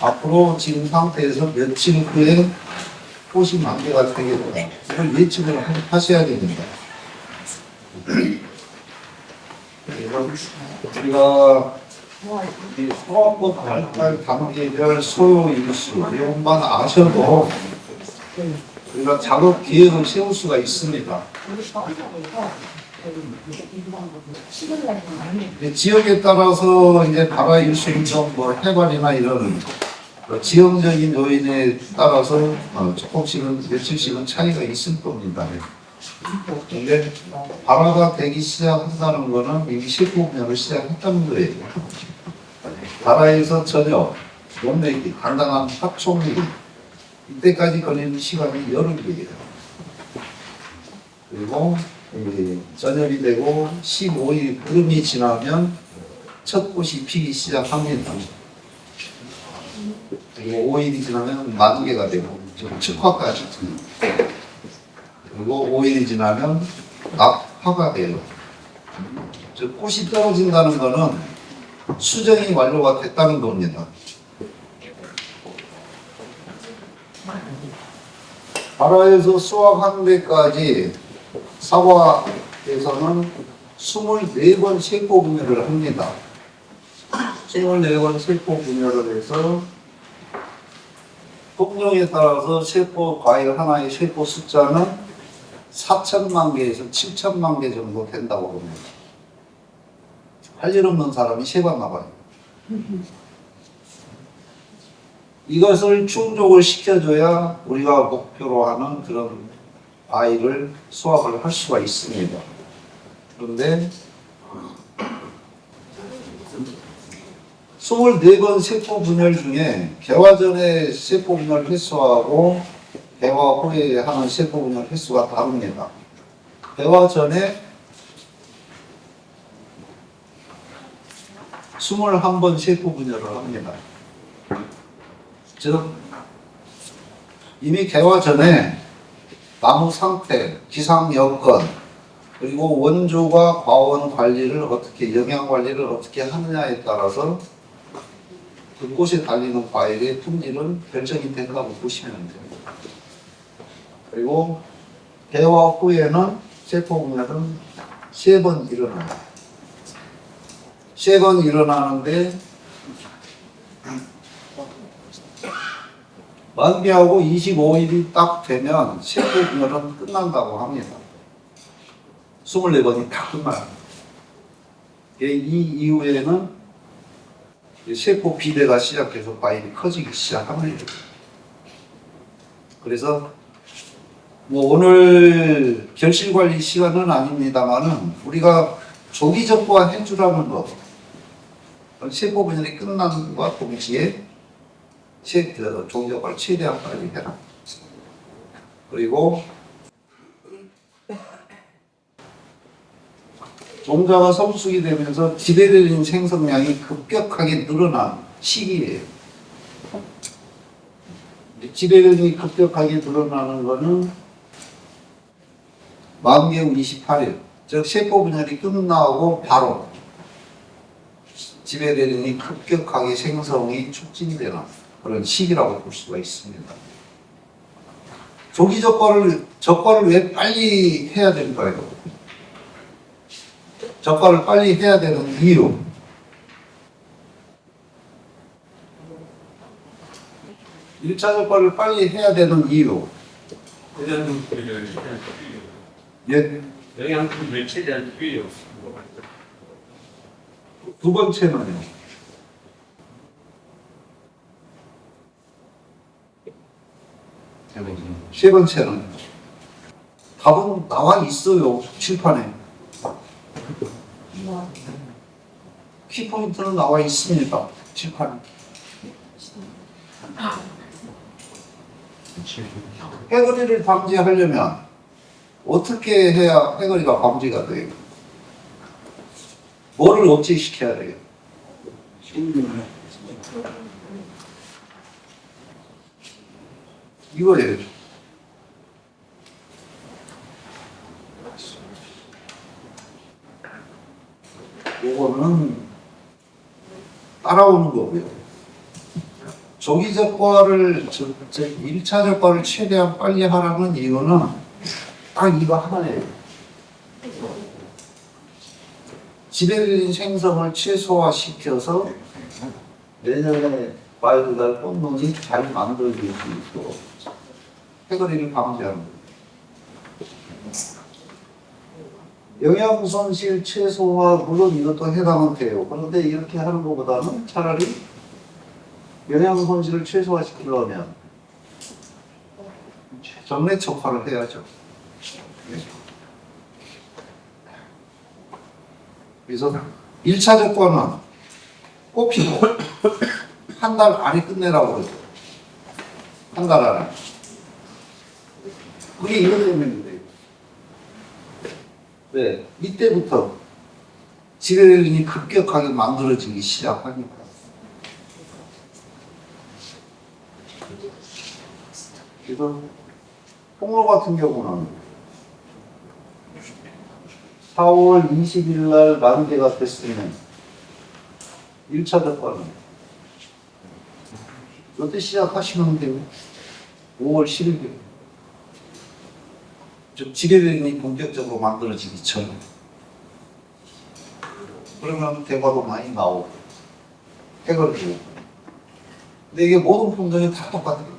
앞으로 지금 상태에서 며칠 후에 꽃이 만개가 되게 됩니다. 이걸 예측을 하셔야 됩니다. 그래서 우리가 이 소화법 발달 단계별 소요 일수 이것만 아셔도 우리가 작업 계획을 세울 수가 있습니다. 지역에 따라서 이제 발화 일수 인정, 뭐 해발이나 이런 지형적인 요인에 따라서 조금씩은 며칠씩은 차이가 있을 겁니다. 근데 발화가 되기 시작한다는 거는 이미 실포분열을 시작했다는 거예요. 발화에서 전혀 몸매기, 간단한 합총기 이때까지 걸리는 시간이 열흘이에요. 그리고 전열이 되고 15일 구름이 지나면 첫 꽃이 피기 시작합니다. 그리고 5일이 지나면 만개가 되고 축화까지. 그리고 5일이 지나면 낙화가 돼요. 즉 꽃이 떨어진다는 것은 수정이 완료가 됐다는 겁니다. 발화에서 수확한 데까지 사과에서는 24번 세포 분열을 합니다. 24번 세포 분열을 해서 폭력에 따라서 세포 과일 하나의 세포 숫자는 4천만 개에서 7천만 개 정도 된다고 봅니다. 할 일 없는 사람이 세봤나 봐요. 이것을 충족을 시켜줘야 우리가 목표로 하는 그런 과일을 수확을 할 수가 있습니다. 그런데 24번 세포 분열 중에 개화 전에 세포 분열 횟수하고 개화 후에 하는 세포 분열 횟수가 다릅니다. 개화 전에 21번 세포 분열을 합니다. 즉 이미 개화 전에 나무 상태, 기상 여건, 그리고 원주가 과원 관리를 어떻게, 영양 관리를 어떻게 하느냐에 따라서 그 꽃에 달리는 과일의 품질은 결정이 된다고 보시면 됩니다. 그리고 개화 후에는 세포 분열은 3번 일어납니다. 3번 일어나는데 만개하고 25일이 딱 되면 세포 분열은 끝난다고 합니다. 24번이 다 끝나요. 이 이후에는 세포 비대가 시작해서 과일이 커지기 시작합니다. 그래서 뭐 오늘 결실 관리 시간은 아닙니다만은 우리가 조기 적과 해주라는 것, 세포 분열이 끝난 것과 동시에 조기 적과를 최대한 빨리 해라. 그리고 종자가 성숙이 되면서 지배되는 생성량이 급격하게 늘어난 시기예요. 지배력이 급격하게 늘어나는 것은 만개 후 28일, 즉 세포 분열이 끝나고 바로 지배력이 급격하게 생성이 촉진되는 그런 시기라고 볼 수가 있습니다. 조기 적과를 왜 빨리 해야 될까요? 적과를 빨리 해야 되는 이유. 일차 적과를 빨리 해야 되는 이유. 예. 영양분을 최대한 줄여. 두 번째는요. 세 번째는 답은 나와 있어요. 칠판에. 키포인트는 나와 있습니다. 칠판에. 해거리를 방지하려면 어떻게 해야 해거리가 방지가 돼요? 뭐를 억제시켜야 돼요? 이거예요. 요거는 따라오는 거고요. 조기 적과를 1차 적과를 최대한 빨리 하라는 이유는 딱 이거 하나예요. 지배적인 생성을 최소화시켜서 내년에 말달 꽃눈이 잘 만들어질 수 있도록 해거리를 방지하는 거예요. 영양 손실 최소화 물론 이것도 해당은 돼요. 그런데 이렇게 하는 것보다는 차라리 영양 손실을 최소화시키려면 정례 척화를 해야죠. 그래서 1차 적과는 꽃피고 한 달 안에 끝내라고 그러죠. 한 달 안에. 그게 이것 때문인데. 네, 이때부터 지뢰균이 급격하게 만들어지기 시작하니까. 그래서 홍로 같은 경우는 4월 20일 날 만개가 됐으면 1차 적과는 이때 시작하시면 돼요. 5월 10일. 좀 지뢰균이 본격적으로 만들어지기 전에. 그러면 대과도 많이 나오고 해걸리고. 근데 이게 모든 품종이 다 똑같아요.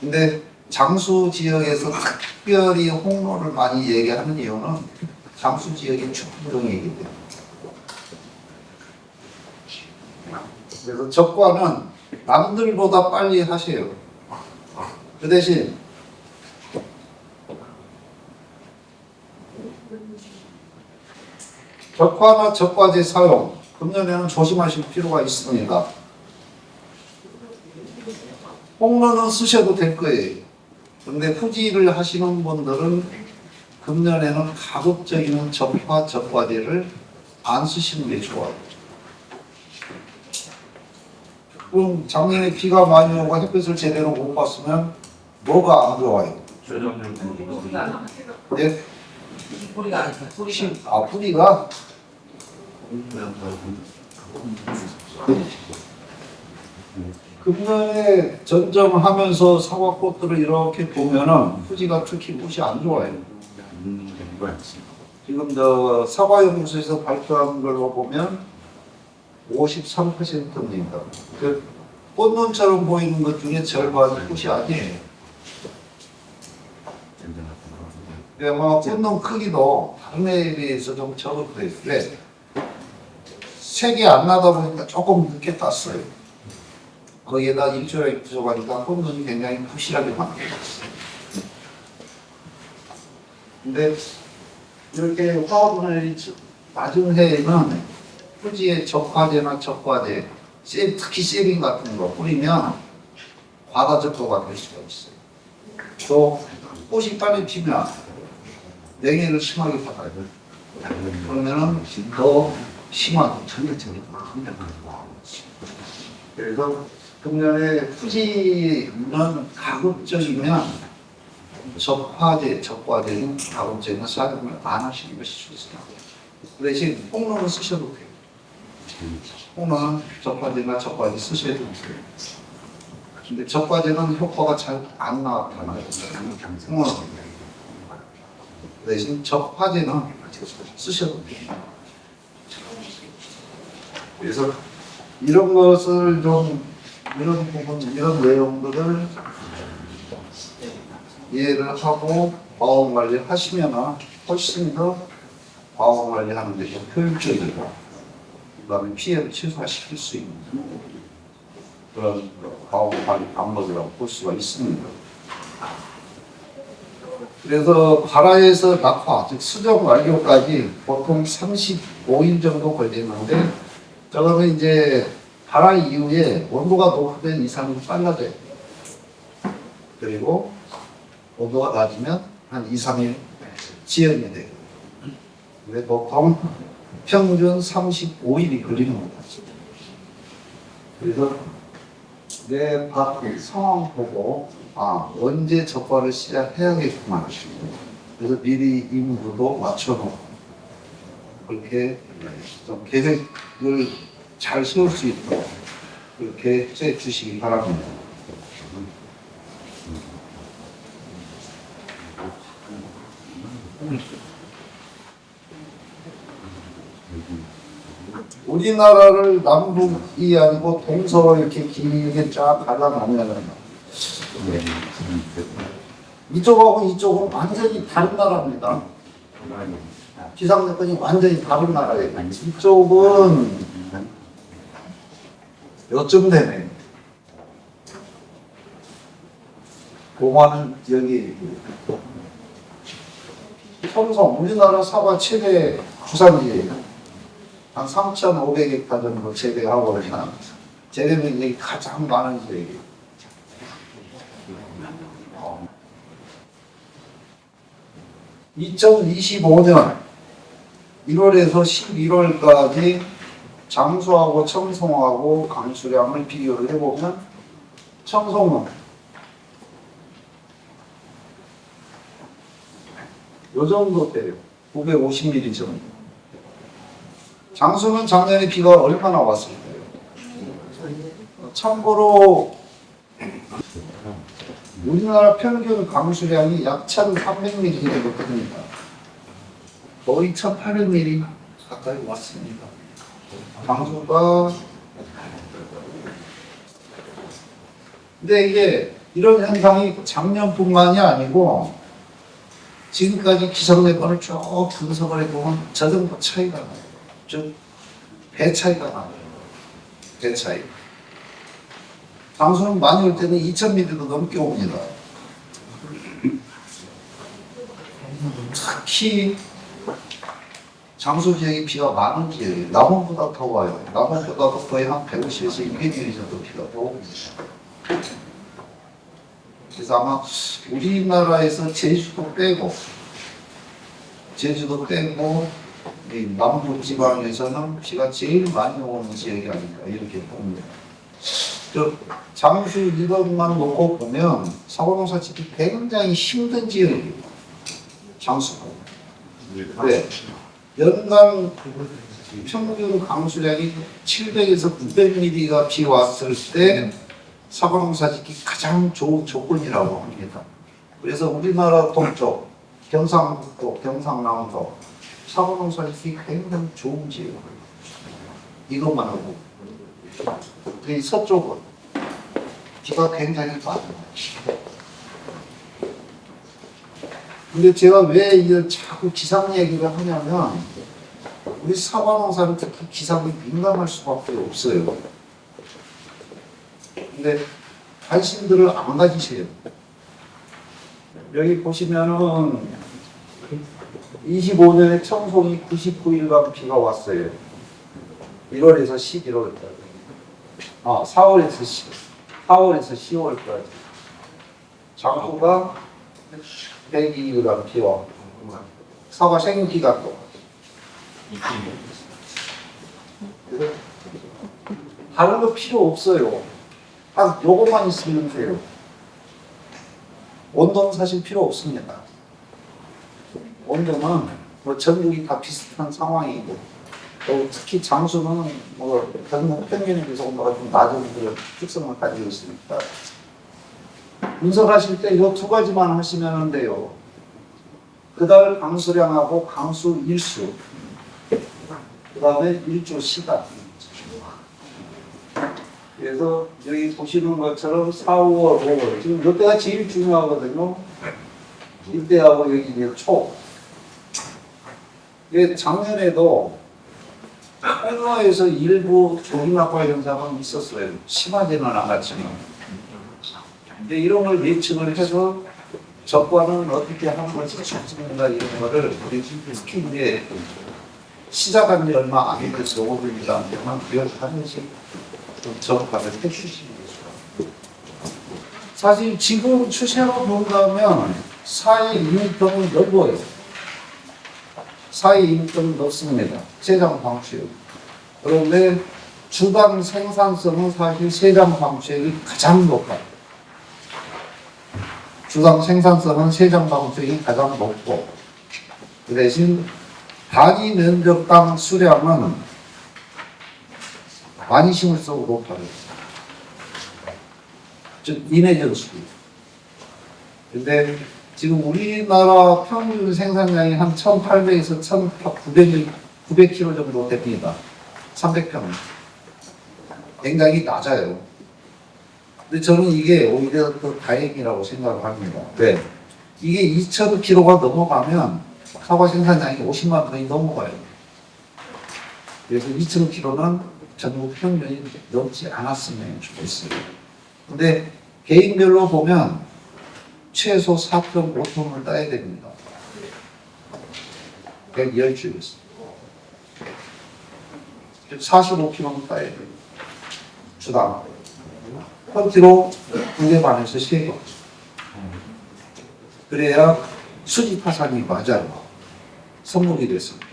근데 장수 지역에서 특별히 홍로를 많이 얘기하는 이유는 장수 지역의 축품종이기 때문에. 그래서 적과는 남들보다 빨리 하세요. 그 대신 적화나 적과제 사용, 금년에는 조심하실 필요가 있습니다. 홍로는 쓰셔도 될 거예요. 그런데 후지를 하시는 분들은 금년에는 가급적이면 적화, 적과제를 안 쓰시는 게 좋아요. 그럼 작년에 비가 많이 오고 햇빛을 제대로 못 봤으면 뭐가 안 좋아요? 네? 뿌리가 아니라 뿌리가. 아, 뿌리가? 금년에 전정하면서 사과꽃들을 이렇게 보면은 후지가 특히 꽃이 안 좋아요. 지금 저 사과연구소에서 발표한 걸로 보면 53%입니다. 그 꽃눈처럼 보이는 것 중에 절반이 꽃이 아니에요. 아마 꽃눈 크기도 다른 애에 비해서 좀 적었어요. 왜? 색이 안 나다 보니까 조금 늦게 땄어요. 거기에다 일조량이 부족하니까 꽃눈이 굉장히 부실하게 만들어졌어요. 근데 이렇게 화분을 낮은 해에는 후지에 적화제나 적과제, 특히 세빈 같은 거 뿌리면 과다적도가 될 수가 있어요. 또 꽃이 빨리 피면 냉해를 심하게 받아요. 그러면은 더 심하게 전격적으로 합니다. 그래서 금년에 후지는 가급적이면 적화제, 적과제는 가급적이면 사용을 안 하시는 것이 좋습니다. 그 대신 홍로는 쓰셔도 돼요. 홍로는 적과제나 적과제 쓰셔야 돼요. 근데 적과제는 효과가 잘 안 나타나요. 홍로는. 대신 적화제는 쓰셔도 돼요. 그래서 이런 것을 좀 이런 부분, 이런 내용들을 이해를 하고 과원 관리를 하시면 훨씬 더 과원 관리하는 데 좀 효율적이고 그다음에 피해를 최소화시킬 수 있는 그런 과원 관리 방법이라고 볼 수가 있습니다. 그래서 발화에서 낙화, 즉 수정 완료까지 보통 35일 정도 걸리는데 저거는 이제 발화 이후에 온도가 높으면 이상이 빨라져요. 그리고 온도가 낮으면 한 2, 3일 지연이 돼요. 근데 보통 평균 35일이 걸리는 겁니다. 그래서 내 밭 상황 보고 언제 적과를 시작해야겠구만. 그래서 미리 인구도 맞춰놓고 그렇게 좀 계획을 잘 세울 수 있도록 그렇게 해 주시기 바랍니다. 우리나라를 남북이 아니고 동서로 이렇게 길게 쫙 갈라놓으면 이쪽하고 이쪽은 완전히 다른 나라입니다. 기상 여건이 완전히 다른 나라예요. 이쪽은 요쯤 되네. 고마는 여기 삼성 우리나라 사과 최대 주산지예요. 한 3,500헥타 정도 재배하고 그냥 재배 면적이 가장 많은 지역이에요. 2025년 1월에서 11월까지 장수하고 청송하고 강수량을 비교를 해보면 청송은 요 정도 돼요. 950mm 정도. 장수는 작년에 비가 얼마나 왔을까요? 참고로 우리나라 평균 강수량이 약 1,300mm 정도 됩니다. 거의 1,800mm 가까이 왔습니다. 강수가 근데 이게 이런 현상이 작년뿐만이 아니고 지금까지 기상예보를 쭉 분석을 해보면 저 정도 차이가 나요. 즉 배 차이가 나요. 배 차이. 강수는 많이 올 때는 2,000mm도 넘게 옵니다. 특히 장수 지역에 비가 많은 지역이에요. 남원보다 더 와요. 남원보다도 거의 한 150에서 200mm 정도 비가 더 옵니다. 그래서 아마 우리나라에서 제주도 빼고 이 남부 지방에서는 비가 제일 많이 오는 지역이 아닌가 이렇게 봅니다. 장수 이것만 놓고 보면 사과농사 짓기 굉장히 힘든 지역이에요. 장수가. 네. 연간 평균 강수량이 700에서 900mm가 비 왔을 때 사과농사 짓기 가장 좋은 조건이라고 합니다. 그래서 우리나라 동쪽, 경상북도, 경상남도 사과농사 짓기 굉장히 좋은 지역이에요. 이것만 하고. 이 서쪽은 비가 굉장히 많아요. 근데 제가 왜 이걸 자꾸 기상 얘기를 하냐면 우리 사과농사는 특히 기상에 민감할 수밖에 없어요. 근데 관심들을 안 가지세요. 여기 보시면은 25년에 청송이 99일간 비가 왔어요. 1월에서 11월까지. 4월에서 10월까지. 장수가 102일간 비와 사과 생기간도 다른 거 필요 없어요. 딱 요것만 있으면 돼요. 온도는 사실 필요 없습니다. 온도는 뭐 전국이 다 비슷한 상황이고 또 특히 장수는 뭐 평균에 비해서 온도가 좀 낮은 그런 특성을 가지고 있으니까 분석하실 때 이 두 가지만 하시면 돼요. 그달 강수량하고 강수 일수, 그 다음에 일조 시간. 그래서 여기 보시는 것처럼 4, 5월, 5월 지금 이때가 제일 중요하거든요. 이때하고 여기 이제 초. 이게 작년에도 홍로에서 일부 조기낙화 현상은 있었어요. 심하지는 않았지만. 근데 이런 걸 예측을 해서 적과는 어떻게 하는 것이 좋습니다. 이런 거를 우리 특히 이제 시작한 지 얼마 안 돼서 오분이다. 이걸 하나씩 좀 적합을 해주시는 거죠. 사실 지금 추세로 본다면 사회 이익성은 넓어요. 사회 이익성은 넓습니다. 세장 방출력. 그런데 주당 생산성은 사실 세장 방출력이 가장 높아요. 주당 생산성은 세장 방출력이 가장 높고 그 대신 단위 면적당 수량은 많이 심을수록 높아요. 즉 인해전수. 근데 지금 우리나라 평균 생산량이 한 1,800에서 1,900kg 정도 됩니다. 300평. 굉장히 낮아요. 근데 저는 이게 오히려 더 다행이라고 생각을 합니다. 왜? 이게 2,000kg가 넘어가면 사과 생산량이 50만 톤이 넘어가요. 그래서 2,000kg는 전국 평균이 넘지 않았으면 좋겠어요. 근데 개인별로 보면 최소 4.5톤을 따야 됩니다. 110주에서. 45kg는 따야 돼요. 주당. 펀티로 2개 반에서 3개. 그래야 수지 파산이 맞아요. 성공이 됐습니다.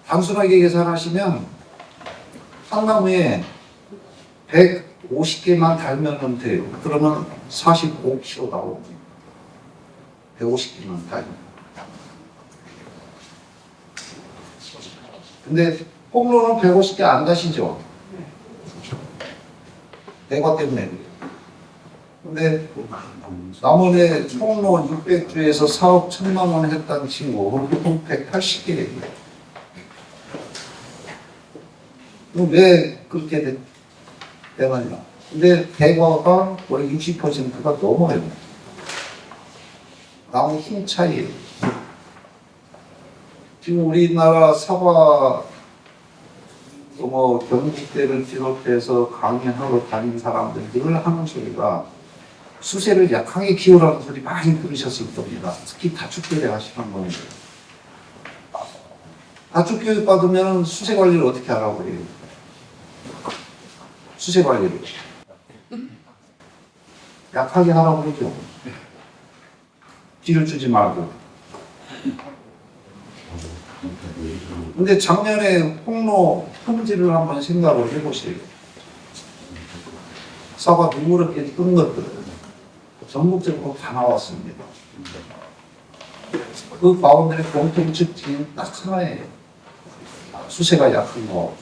단순하게 계산하시면 한 나무에 150개만 달면 돼요. 그러면 45kg 나옵니다. 150개만 달면. 근데 홍로는 150개 안 다시죠? 대과 때문에. 근데 남원에 홍로 600주에서 4억 1천만 원 했다는 친구, 보통 180개예요. 왜 그렇게 되느냐? 근데 대과가 거의 60%가 넘어요. 나무 힘 차이예요. 지금 우리나라 사과 경북대를 비롯해서 강연하러 다닌 사람들 늘 하는 소리가 수세를 약하게 키우라는 소리 많이 들으셨을 겁니다. 특히 다축교육 하시는 분들. 다축교육 받으면 수세 관리를 어떻게 하라고 해요? 수세 관리를 약하게 하라고 그러죠. 뒤를 주지 말고. 근데 작년에 홍로 품질을 한번 생각을 해보세요. 사과 누렇게 뜬 것들 전국적으로 다 나왔습니다. 그 가운데 공통특징이 딱 하나예요. 수세가 약한 거.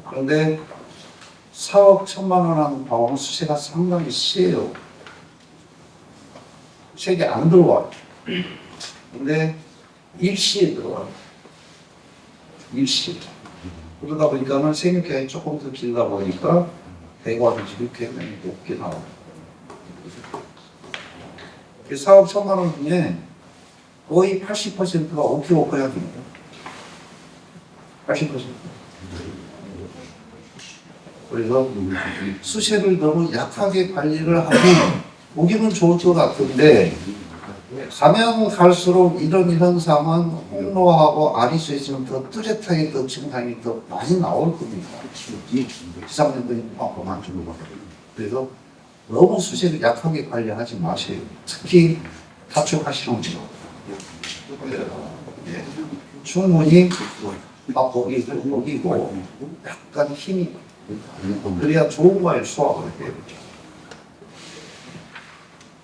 그런데 4억 1천만 원 하는 바오는 수세가 상당히 세요. 세게 안 들어와요. 근데 일시에 들어와요. 일시. 그러다 보니까는 생육기간이 조금 더 길다 보니까 대과도질이 굉장히 높게 나와요. 4억 1천만 원 중에 거의 80%가 5kg 커야입니다. 80%. 그래서 수세를 너무 약하게 관리를 하면 보기는 좋을 것 같은데 가면 갈수록 이런 현상은 홍로하고 아리수에 지금 더 뚜렷하게 더 증상이 더 많이 나올 겁니다. 기상년들이 보면 그래서 너무 수세를 약하게 관리하지 마세요. 특히 다축하시는 분. 충분히 먹이고 약간 힘이 그래야 좋은 과일 수확을 해요.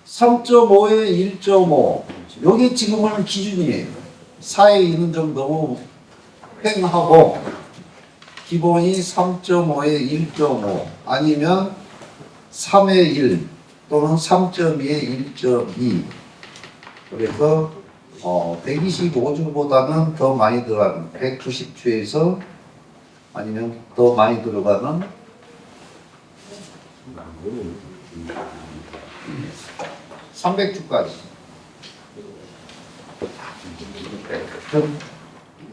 3.5에 1.5 여기 지금은 기준이에요. 4에 2는 좀 너무 횡하고 기본이 3.5에 1.5 아니면 3에 1 또는 3.2에 1.2 그래서 125주보다는 더 많이 들어가는 190주에서 아니면 더 많이 들어가는 300주까지.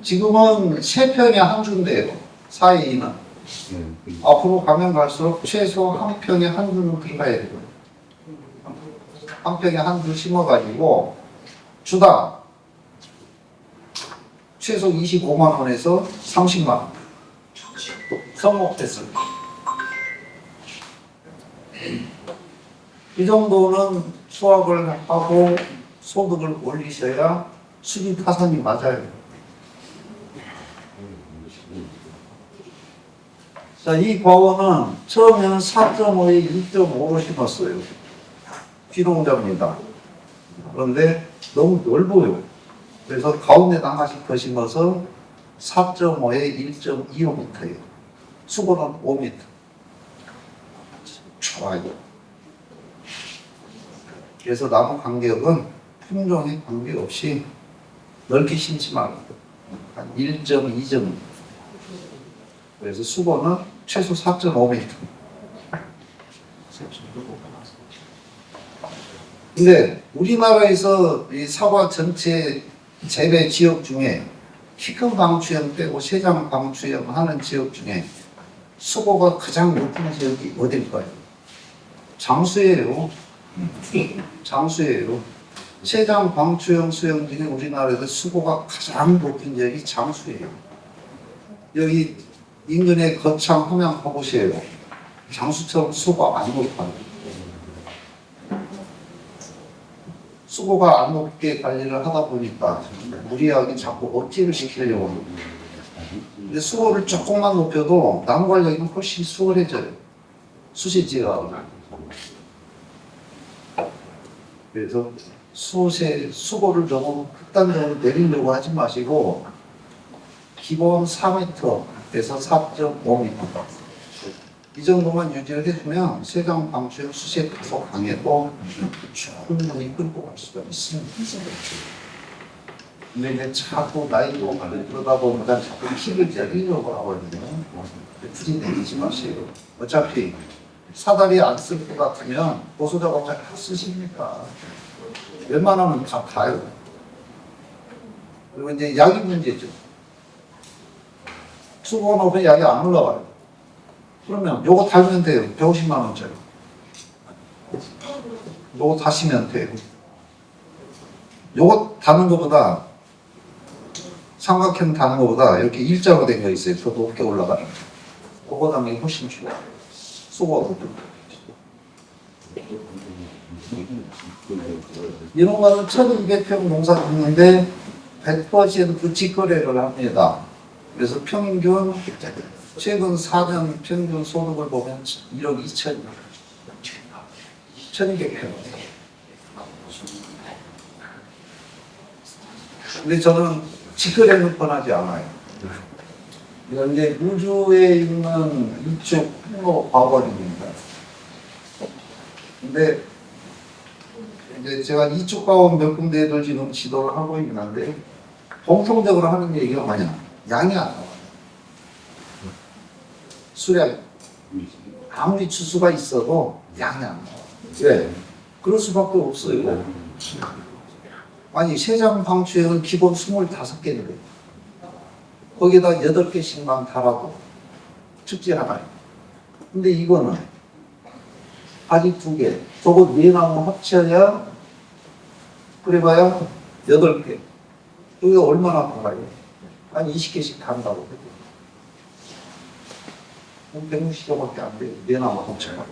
지금은 3평에 한 주인데요. 4에 2는. 앞으로 가면 갈수록 최소 한 평에 한 주는 들어가야 되거든요. 한 평에 한 주 심어가지고 주당 최소 25만 원에서 30만 원. 성공했습니다. 이 정도는 수확을 하고 소득을 올리셔야 수입 타산이 맞아요. 자, 이 과원은 처음에는 4.5에 2.5로 심었어요. 귀농자입니다. 그런데 너무 넓어요. 그래서 가운데다 하나씩 더 심어서 4.5에 1.25m예요. 수고는 5m. 좋아요. 그래서 나무 간격은 품종에 관계없이 넓게 심지 말고 한 1.2점. 그래서 수고는 최소 4.5m. 근데 우리나라에서 이 사과 전체 재배 지역 중에 키 큰 방추형 빼고 세장 방추형 하는 지역 중에 수고가 가장 높은 지역이 어딜까요? 장수예요. 장수예요. 세장 방추형 수형 중에 우리나라에서 수고가 가장 높은 지역이 장수예요. 여기 인근의 거창 함양 가보세요. 장수처럼 수고가 안 높아요. 수고가 안 높게 관리를 하다 보니까 무리하게 자꾸 억제를 시키려고 합니다. 근데 수고를 조금만 높여도 나무 관리가 훨씬 수월해져요. 수시지가. 그래서 수고를 너무 극단적으로 내리려고 하지 마시고 기본 4m에서 4.5m 이 정도만 유지를 해주면 세장 방추형 수시에 더 강해도 충분히 끌고 갈 수가 있습니다. 근데 이제 자꾸 나이도 그러다 보니까 자꾸 힘을 내리려고 하거든요. 굳이 내리지 마세요. 어차피 사다리 안 쓸 것 같으면 보수작업 잘 쓰십니까? 웬만하면 다 가요. 그리고 이제 약이 문제죠. 수고가 높으면 약이 안 올라가요. 그러면 요거 달면 돼요. 150만 원짜리. 요거 다시면 돼요. 요거 다는 것보다 삼각형 다는 것보다 이렇게 일자로 된 거 있어요. 더 높게 올라가는. 그거 다는 게 훨씬 좋아요. 수고가 높은 거. 이런 거는 1200평 농사 짓는데 100% 직거래를 합니다. 그래서 평균 최근 4년 평균 소득을 보면 1억 2천이요. 1200평. 근데 저는 직거래는 권하지 않아요. 그런데 우주에 있는 이쪽 풍로 과거입니다. 근데 이제 제가 이쪽 가온 몇 군데를 지금 지도를 하고 있는데 공통적으로 하는 얘기가 뭐냐? 양이 안 나와요. 수량. 아무리 추수가 있어도 양이 안 나와요. 왜? 그럴 수밖에 없어요. 아니 세장 방추형은 기본 25개인데 거기다 8개씩만 달아도 축제 하나요. 근데 이거는 아직 2개, 저거 4나무 합쳐야 그래봐야 8개. 여기가 얼마나 달아요? 한 20개씩 단다고. 160개밖에 안 돼요. 4나무 합쳐야.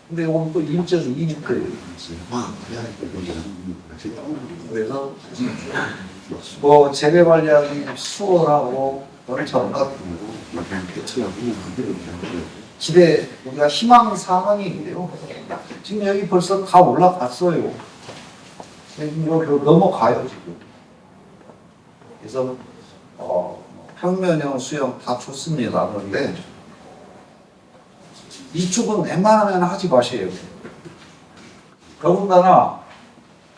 근데 이건 또 1.2m예요. 그래서 뭐 재배 관리하기 수월하고 저는 집에 우리가 희망 사항인데요. 지금 여기 벌써 다 올라갔어요. 이거 넘어가요 지금. 그래서 평면형 수형 다 좋습니다. 그런데 이축은 웬만하면 하지 마세요. 더군다나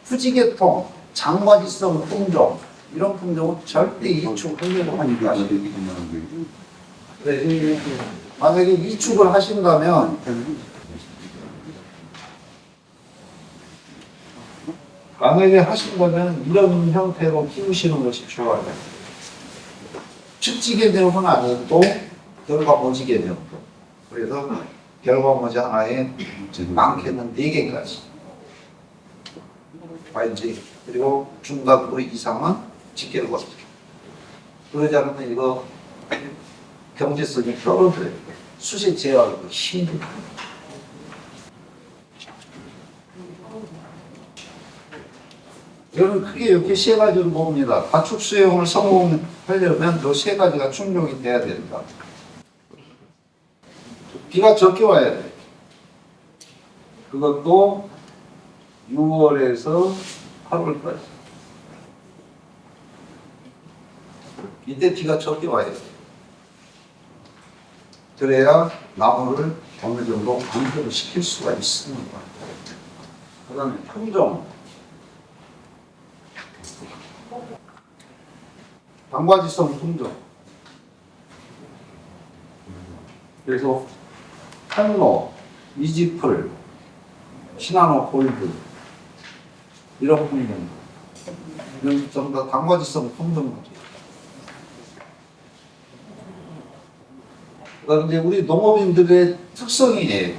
후지계통, 장과지성 품종 이런 품종은 절대 이축 하려고 하니까. 네, 만약에 이축을 하신다면 만약에 하신 거면 이런 형태로 키우시는 것이 좋아요. 축지개념은 아니고 결과모지개념. 그래서 결과모지 하나에 많게는 4개까지. 알지? 그리고 중각도 이상은 직결과. 그러지 않으면 이거 경제성이 떨어져요. 수세 제어하기도 힘들어요. 여러분 크게 이렇게 3가지로 봅니다. 가축 수용을 성공하려면 이 3가지가 충족이 돼야 된다. 비가 적게 와야 돼. 그것도 6월에서 8월까지. 이때 비가 적게 와야 돼. 그래야 나무를 어느 정도 안정을 시킬 수가 있습니다. 그 다음에 품종. 방과지성 품종. 그래서 한로, 이지플, 시나노 골드 이런 품종. 이런 전부 다 방과지성 품종이죠. 그런데 우리 농업인들의 특성이에요.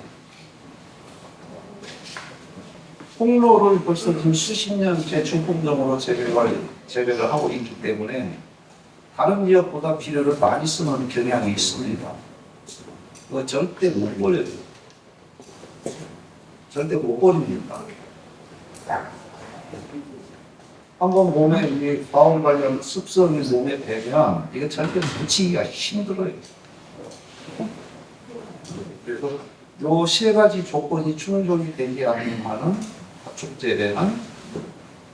홍로를 벌써 지금 수십 년째 중품종으로 재배를 하고 있기 때문에 다른 지역보다 비료를 많이 쓰는 경향이 있습니다. 그거 절대 못 버려요. 절대 못 버립니다. 한번 몸에 이 과원 관련 습성이 몸에 배면 이거 절대 묻히기가 힘들어요. 그래서 요 세 가지 조건이 충족이 되지 않는 한은 가축 재배는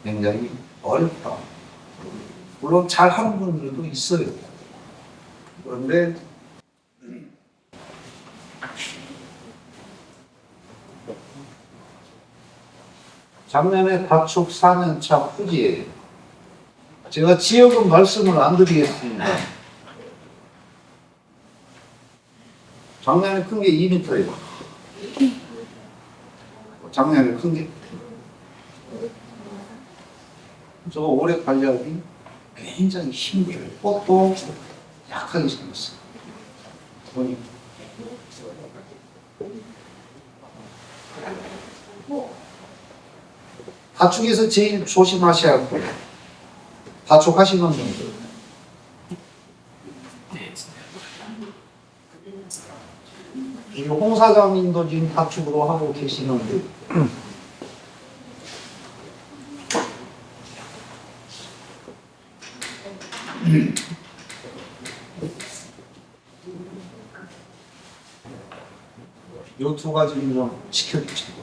굉장히 어렵다. 물론 잘 하는 분들도 있어요. 그런데 작년에 가축 4년차 후지예요. 제가 지역은 말씀을 안 드리겠습니다. 작년에 큰 게 2m예요. 작년에 큰 게. 저 올해 관리하기 굉장히 힘들어요. 꽃도 약하게 생겼어요. 보니. 가축에서 제일 조심하셔야 할 거예요. 가축 하시는 분들. 홍 사장님도 지금 가축으로 하고 계시는데 요 두 가지는 좀 지켜주시고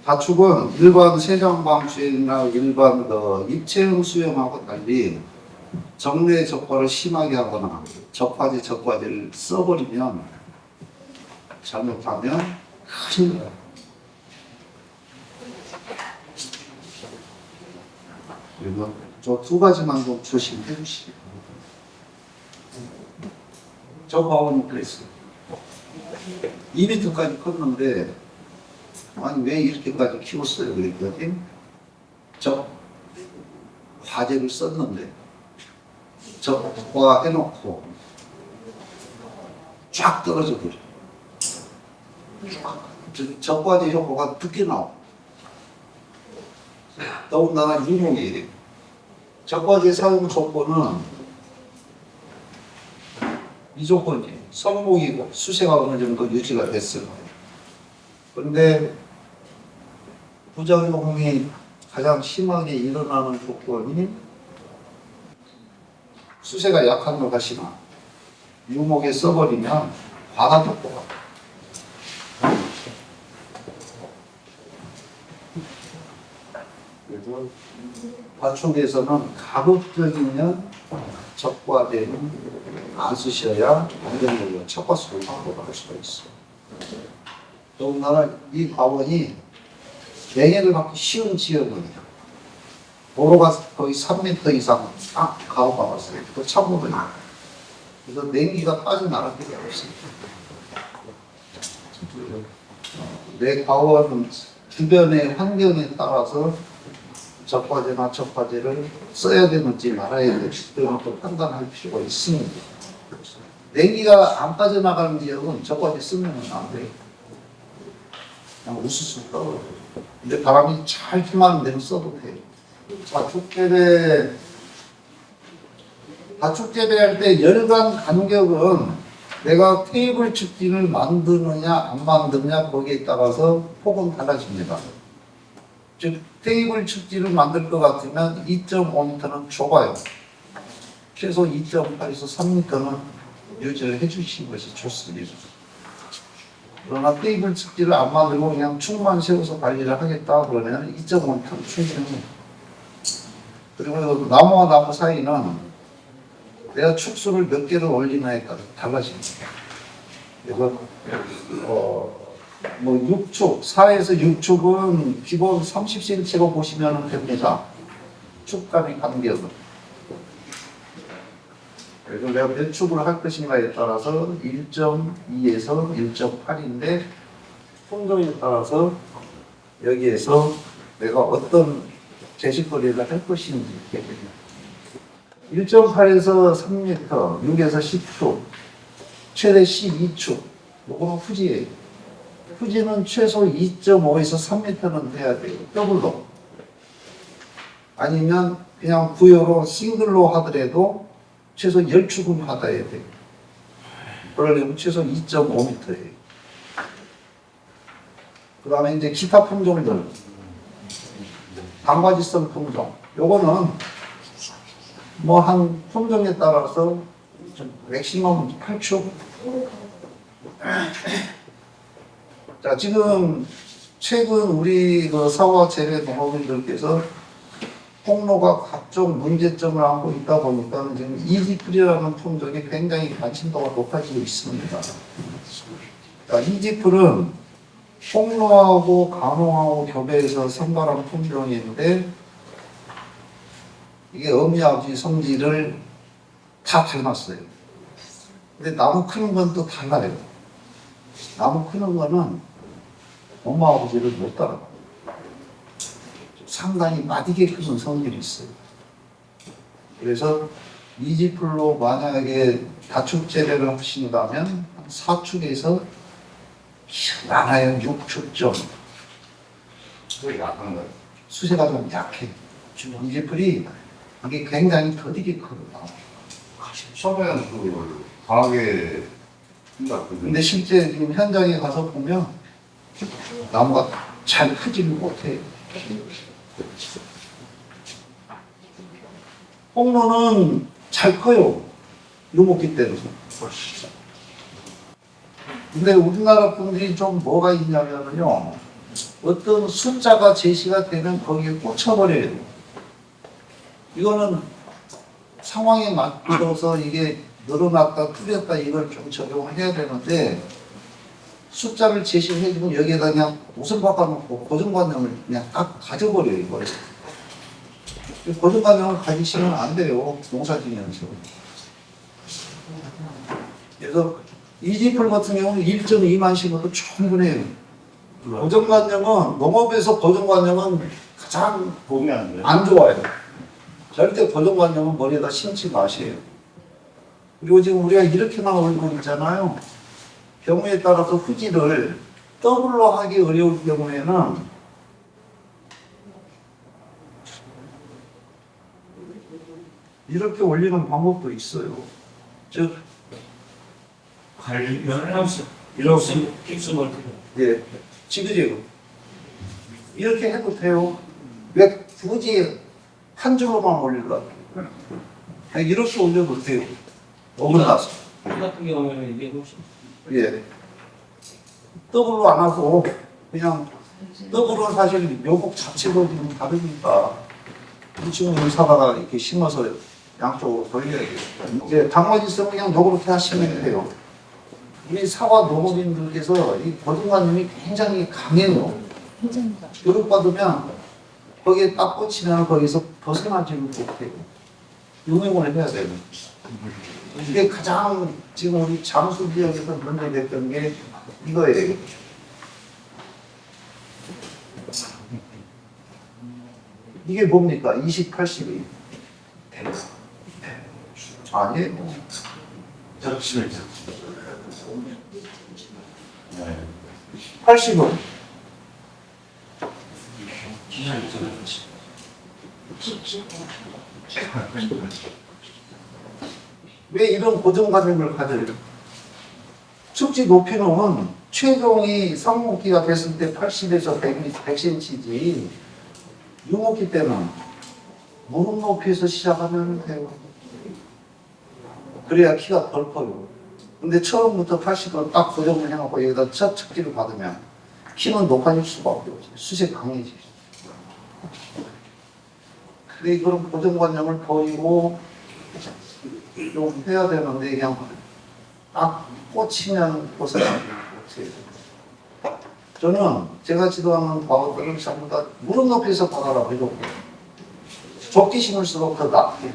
가축은 일반 세정방수이나 일반 입체형 수영하고 달리 정례 적과를 심하게 하거나 적과제를 써버리면 잘못하면 큰일 나요. 그래서 저 두 가지만 좀 조심해 주시고 저 과원이 그랬어요. 2m까지 컸는데 아니 왜 이렇게까지 키웠어요? 그랬더니 저 과제를 썼는데 적과 해놓고 쫙 떨어져 버려. 적과제 효과가 늦게 나와. 더군다나 유목이 적과제 사용 조건은 이 조건이에요. 성목이고 수세가 어느 정도 유지가 됐을 거예요. 그런데 부작용이 가장 심하게 일어나는 조건이 수세가 약한 것이나 유목에 써버리면 과다효과가. 그래서 가축에서는 가급적이면 적과제는 안 쓰셔야 안정적으로 척과수를 확보할 수가 있어요. 더군다나 이 과원이 냉해를 받기 쉬운 지역은요. 도로가 거의 3m 이상 딱 가로막았어요. 그 참고로요. 그래서 냉기가 빠져나갈 데가 없습니다. 내 과원 주변의 환경에 따라서 적과제나 적과제를 써야 되는지 말아야 될지 그런 것도 판단할 필요가 있습니다. 냉기가 안 빠져나가는 지역은 적과제 쓰면 안 돼요. 그냥 우수수 떠요. 근데 바람이 잘 통하는 데는 써도 돼요. 가축 재배할 때 열간 간격은 내가 테이블 축진을 만드느냐 안 만드느냐 거기에 따라서 폭은 달라집니다. 즉 테이블 축지를 만들 것 같으면 2.5m는 좁아요. 최소 2.8에서 3m는 유지를 해주시는 것이 좋습니다. 그러나 테이블 축지를 안 만들고 그냥 축만 세워서 관리를 하겠다 그러면 2.5m는 충분합니다. 그리고 나무와 나무 사이는 내가 축수를 몇 개를 올리나에 따라 달라집니다. 그래서 뭐 6축, 4에서 6축은 기본 30cm로 보시면 됩니다. 축 간의 간격은. 그래서 내가 몇 축을 할 것인가에 따라서 1.2에서 1.8인데 품종에 따라서 여기에서 내가 어떤 제식거리를 할 것인지 이렇게 됩니다. 1.8에서 3m, 6에서 10축, 최대 12축. 요거는 후지예요. 후지는 최소 2.5에서 3m는 돼야 돼요. 더블로. 아니면 그냥 부여로 싱글로 하더라도 최소 10축은 받아야 돼요. 그러려면 최소 2.5m예요. 그 다음에 이제 기타 품종들. 단과지성 품종. 요거는 뭐 한 품종에 따라서 맥시멈 8축. 자, 지금 최근 우리 그 사과 재배 농업인들께서 홍로가 각종 문제점을 안고 있다 보니까 지금 이지풀이라는 품종이 굉장히 관심도가 높아지고 있습니다. 자, 이지풀은 홍로하고 간홍하고 교배해서 선발한 품종인데 이게 어미 아버지 성질을 다 닮았어요. 근데 나무 크는 건 또 달라요. 나무 크는 거는 엄마 아버지를 못 따라가. 상당히 마디게 크는 성질이 있어요. 그래서 이지풀로 만약에 다축 재배를 하신다면 4축에서 많아요 6축 그게 약한 거예요. 수세가 좀 약해. 이지풀이 이게 굉장히 더디게 커요. 처음에는 그 강하게 생각했거든요. 근데 실제 지금 현장에 가서 보면 나무가 잘 크지를 못해요. 홍로는 잘 커요. 유목기 때는. 근데 우리나라 분들이 좀 뭐가 있냐면요. 어떤 숫자가 제시가 되면 거기에 꽂혀버려요. 이거는 상황에 맞춰서 이게 늘어났다 줄였다 이걸 좀 적용을 해야 되는데 숫자를 제시해주면 여기에다 그냥 옷을 바꿔놓고 고정관념을 그냥 딱 가져버려요 이걸. 고정관념을 가지시면 안 돼요 농사지면서. 그래서 이지풀 같은 경우는 1.2만 심어도 충분해요. 고정관념은 농업에서 고정관념은 가장 도움이 안 돼요. 안 좋아요. 절대 고정관념은 머리에다 심지 마세요. 그리고 지금 우리가 이렇게 나올 거 있잖아요. 경우에 따라서 후지를 더블로 하기 어려울 경우에는 이렇게 올리는 방법도 있어요. 즉, 관리를 하면서 이렇게 킥스를 예, 지그재그. 이렇게 해도 돼요. 왜 굳이 한 줄로만 올리려고? 그냥 이렇게 올려도 돼요. 어긋나서. 이 같은 경우에는 이게 훨씬 예. 더블로 안 하고 그냥 더블은 사실 묘목 자체도 지금 다르니까 지금 의사가 이렇게 심어서 양쪽으로 돌려야 돼요. 이제 당화지성은 그냥 요렇게 하시면 돼요. 우리 사과 농업인들께서 이 고정관념이 굉장히 강해요. 교육받으면 거기에 딱 꽂히면 거기서 벗어나지를 못해요. 응용을 해야 돼요. 이게 가장 지금 우리 장수 지역에서 문제됐던 게 이거예요. 이게 뭡니까? 20, 80이. 아니에요. 적심을 80은 왜 이런 고정관념을 가져요? 축지 높이는 최종이 성목기가 됐을 때 80에서 100cm지 유목기 때는 무릎 높이에서 시작하면 돼요. 그래야 키가 덜 커요. 근데 처음부터 80은 딱 고정을 해놓고 여기다 첫 척지를 받으면 키는 높아질 수밖에 없어요. 수색 강해지죠. 근데 그런 고정관념을 버리고 좀 해야 되는데 그냥 딱 꽂히면 꽂아야 돼요. 저는 제가 지도하는 바보들은 전부 다 무릎 높이에서 받아라 이렇게 좁게 심을수록 더 낫게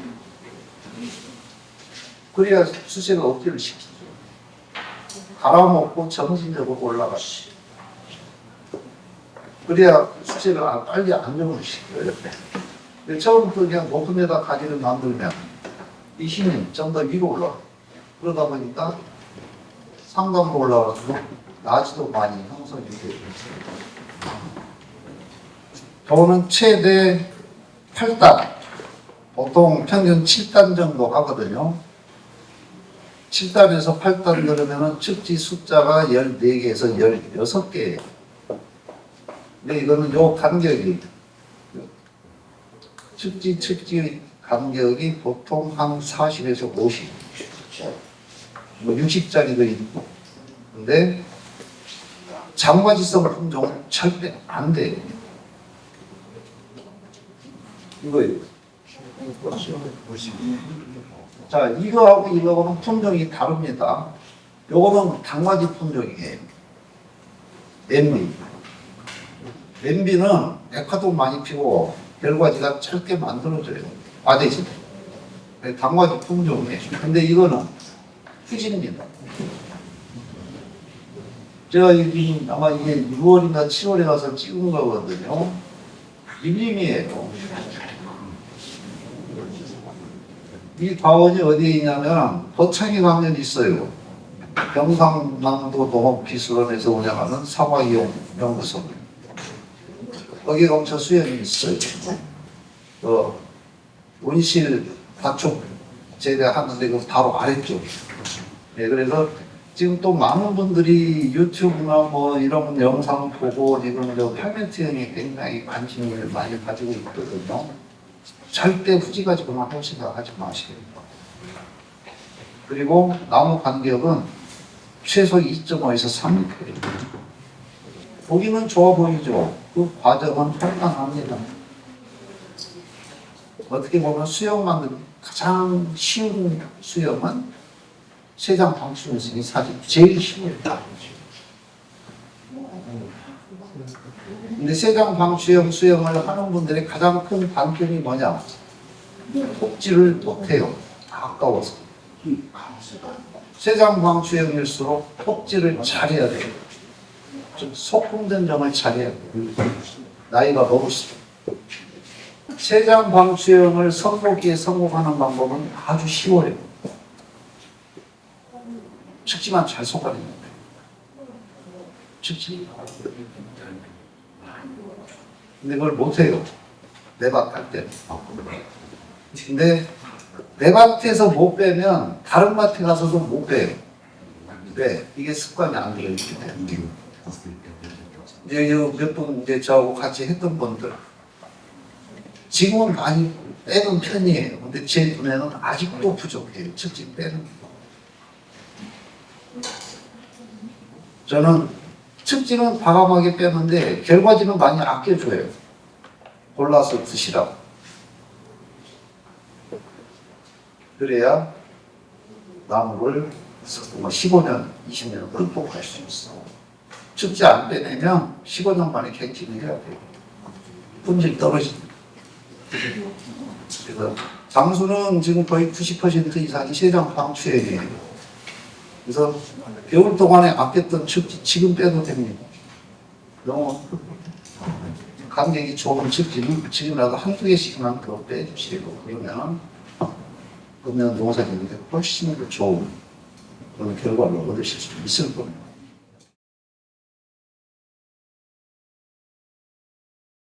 그래야 수세가 억제를 시키죠. 갈아먹고 정신적으로 올라가시. 그래야 수세가 빨리 안정을 시켜요. 근데 처음부터 그냥 높은 데다 가지를 만들면 이 힘이 좀 더 위로 올라가. 그러다 보니까 상단으로 올라가서 나지도 많이 형성이 돼요. 저는 최대 8단, 보통 평균 7단 정도 하거든요. 7단에서 8단 그러면은 측지 숫자가 14개에서 16개예요. 근데 이거는 요 간격이, 측지 간격이 보통 한 40에서 50, 뭐 60짜리도 있고. 근데 장과지성 품종은 절대 안 돼요. 이거예요. 자, 이거하고 이거하고는 품종이 다릅니다. 요거는 당과지 품종이에요. MB는 백화도 많이 피고 결과지가 짧게 만들어져요. 과대지. 당과지 품종이에요. 근데 이거는 후진입니다. 제가 아마 이게 6월인가 7월에 가서 찍은 거거든요. 밀림이에요. 이 과원이 어디에 있냐면 도창에 가면 있어요. 경상남도 농업기술원에서 운영하는 사과이용 연구소. 거기 엄청 수연이 있어요. 온실 가축 제대하는데 그 바로 아래쪽. 네, 그래서 지금 또 많은 분들이 유튜브나 뭐 이런 영상 보고 지금 저 팔멘트형에 굉장히 관심을 많이 가지고 있거든요. 절대 후지 가지고만 할 생각 하지 마시고. 그리고 나무 간격은 최소 2.5에서 3m예요. 보기는 좋아 보이죠. 그 과정은 활발합니다. 어떻게 보면 수영 만드는 가장 쉬운 수영은 세장 방출수이 사실 제일 쉬워요. 근데 세장 방출형 수영을 하는 분들의 가장 큰 단점이 뭐냐? 복지를 못해요. 아까워서. 세장 방출형일수록 복지를 잘해야 돼요. 좀 소품된 점을 잘해야 돼요. 나이가 먹을수록. 세장 방출형을 성공기에 성공하는 방법은 아주 쉬워요. 측지만 잘 속아내면 돼요. 측지. 근데 그걸 못해요. 내 밭 할 때. 근데 내 밭에서 못 빼면 다른 밭에 가서도 못 빼요. 왜? 이게 습관이 안 되어 있기 때문에. 이제 몇 분 이제 저하고 같이 했던 분들. 지금은 많이 빼는 편이에요. 근데 제 눈에는 아직도 부족해요. 측지 빼는. 저는 측지는 과감하게 빼는데 결과지는 많이 아껴줘요. 골라서 드시라고. 그래야 나무를 15년, 20년 극복할 수 있어. 측지 안 빼내면 15년 만에 갱신을 해야 돼요. 품질이 떨어집니다. 그래서 장수는 지금 거의 90% 이상이 세장 방출액이에요. 그래서 겨울 동안에 아꼈던 측지 지금 빼도 됩니다. 너무 감격이 좋은 측지는 지금이라도 한두 개씩만 더 빼주시고 그러면 농사짓는데 훨씬 더 좋은 그런 결과를 얻으실 수 있을 겁니다.